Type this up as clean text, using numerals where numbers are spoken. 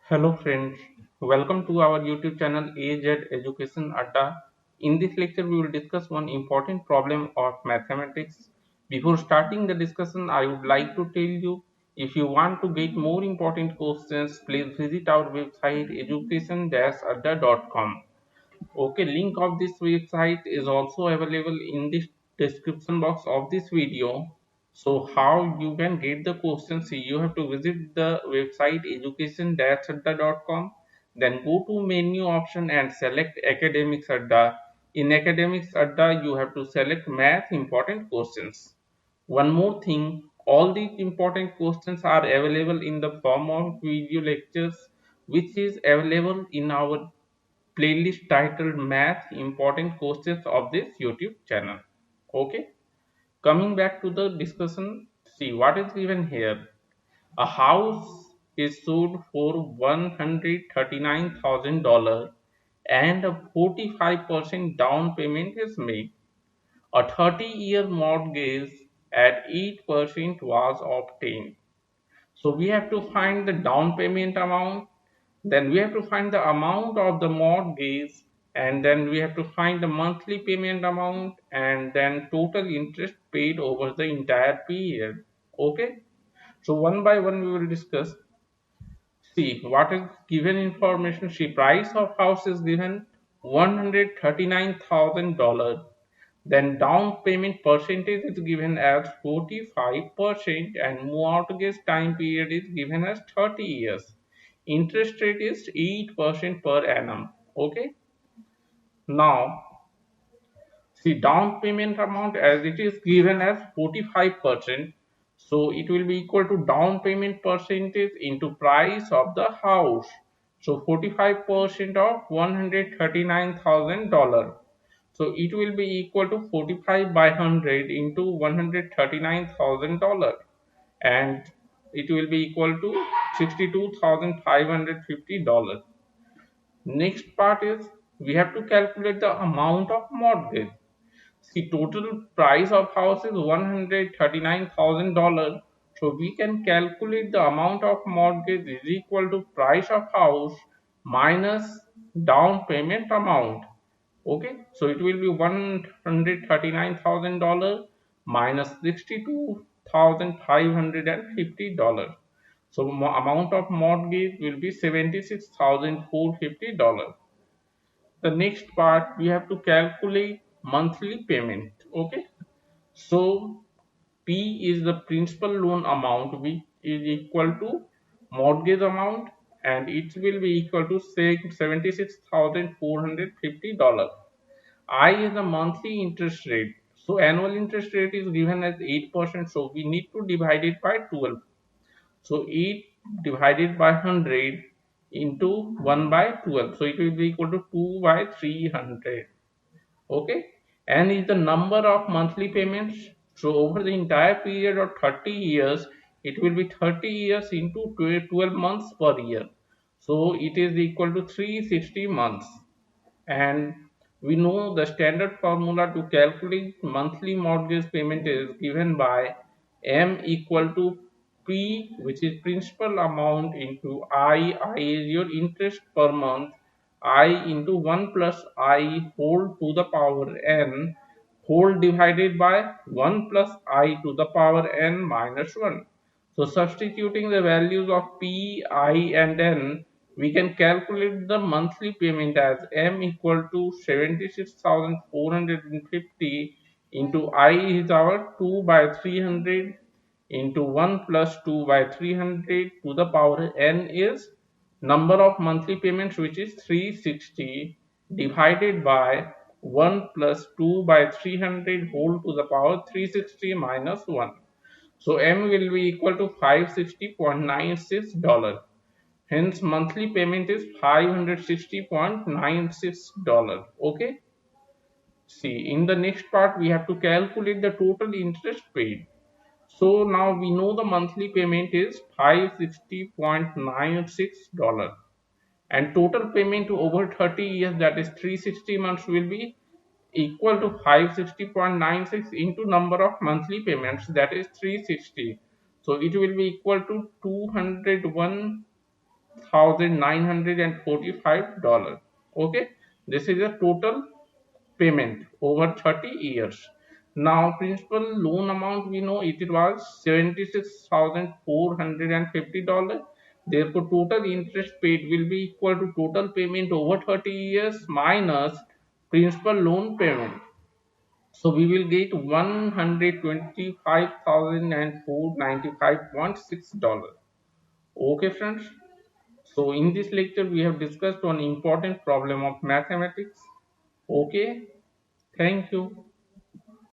Hello friends, welcome to our YouTube channel AZ Education Adda. In this lecture, we will discuss one important problem of mathematics. Before starting the discussion, I would like to tell you if you want to get more important questions, please visit our website education-adda.com. Okay, link of this website is also available in the description box of this video. So how you can get the questions? You have to visit the website education-adda.com. Then go to menu option and select academics adda. In academics adda, you have to select math important questions. One more thing, all these important questions are available in the form of video lectures, which is available in our playlist titled Math Important Questions of this YouTube channel. Okay, coming back to the discussion, see what is given here. A house is sold for $139,000 and a 45% down payment is made. A 30-year mortgage at 8% was obtained. So we have to find the down payment amount, then we have to find the amount of the mortgage, and then we have to find the monthly payment amount, and then total interest paid over the entire period. Okay, so one by one we will discuss. See what is given information. See, price of house is given $139,000. Then down payment percentage is given as 45% and mortgage time period is given as 30 years. Interest rate is 8% per annum. Okay. Now see, down payment amount as it is given as 45%. So it will be equal to down payment percentage into price of the house. So 45% of $139,000. So it will be equal to 45 by 100 into $139,000, and it will be equal to $62,550. Next part is we have to calculate the amount of mortgage. See, total price of house is $139,000. So we can calculate the amount of mortgage is equal to price of house minus down payment amount. Okay, so it will be $139,000 minus $62,550. So amount of mortgage will be $76,450. The next part we have to calculate monthly payment. Okay, so P is the principal loan amount which is equal to mortgage amount, and it will be equal to say $76,450. I is the monthly interest rate. So annual interest rate is given as 8%. So we need to divide it by 12. So 8 divided by 100 into 1 by 12. So it will be equal to 2 by 300. Okay. And is the number of monthly payments. So over the entire period of 30 years, it will be 30 years into 12 months per year. So it is equal to 360 months. And we know the standard formula to calculate monthly mortgage payment is given by M equal to P, which is principal amount, into I is your interest per month, I into 1 plus I whole to the power n whole divided by 1 plus I to the power n minus 1. So substituting the values of P, I and N, we can calculate the monthly payment as M equal to 76,450 into I is our 2 by 300 into 1 plus 2 by 300 to the power n is number of monthly payments, which is 360, divided by 1 plus 2 by 300 whole to the power 360 minus 1. So M will be equal to $560.96. Hence monthly payment is $560.96. Okay. See, in the next part we have to calculate the total interest paid. So now we know the monthly payment is $560.96, and total payment over 30 years, that is 360 months, will be equal to 560.96 into number of monthly payments, that is 360. So it will be equal to 201 $76,945. Okay, this is a total payment over 30 years. Now, principal loan amount, we know it was $76,450. Therefore, total interest paid will be equal to total payment over 30 years minus principal loan payment. So we will get $125,495.6. Okay, friends. So in this lecture, we have discussed one important problem of mathematics. Okay. Thank you.